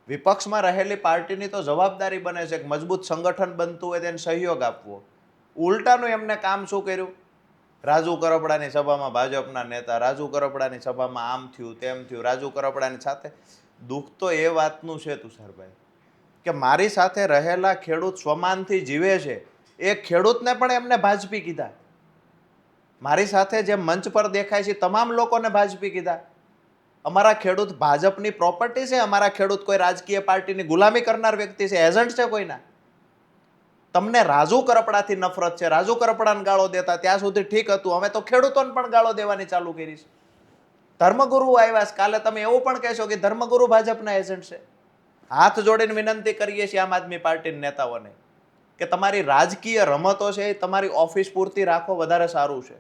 વિપક્ષમાં રહેલી પાર્ટીની તો જવાબદારી બને છે કે મજબૂત સંગઠન બનતું હોય તેને સહયોગ આપવો. ઉલટાનું એમને કામ શું કર્યું? રાજુ કરપડાની સભામાં ભાજપના નેતા, રાજુ કરપડાની સભામાં આમ થયું તેમ થયું, રાજુ કરપડાની સાથે. દુઃખ તો એ વાતનું છે તુષારભાઈ કે મારી સાથે રહેલા ખેડૂત સ્વમાનથી જીવે છે એ ખેડૂતને પણ એમને ભાજપી કીધા. મારી સાથે જે મંચ પર દેખાય છે તમામ લોકોને ભાજપી કીધા. અમારા ખેડૂત ભાજપની પ્રોપર્ટી છે, અમારા ખેડૂત કોઈ રાજકીય પાર્ટીની ગુલામી કરનાર વ્યક્તિ છે, એજન્ટ છે કોઈના. તમને રાજુ કરપડાથી નફરત છે, રાજુ કરપડાને ગાળો દેતા ત્યાં સુધી ઠીક હતું, હવે તો ખેડૂતોને પણ ગાળો દેવાની ચાલુ કરી છે. ધર્મગુરુ આવ્યા છે, કાલે તમે એવું પણ કહેશો કે ધર્મગુરુ ભાજપના એજન્ટ છે. હાથ જોડીને વિનંતી કરીએ છીએ આમ આદમી પાર્ટીના નેતાઓને કે તમારી રાજકીય રમતો છે એ તમારી ઓફિસ પૂરતી રાખો, વધારે સારું છે.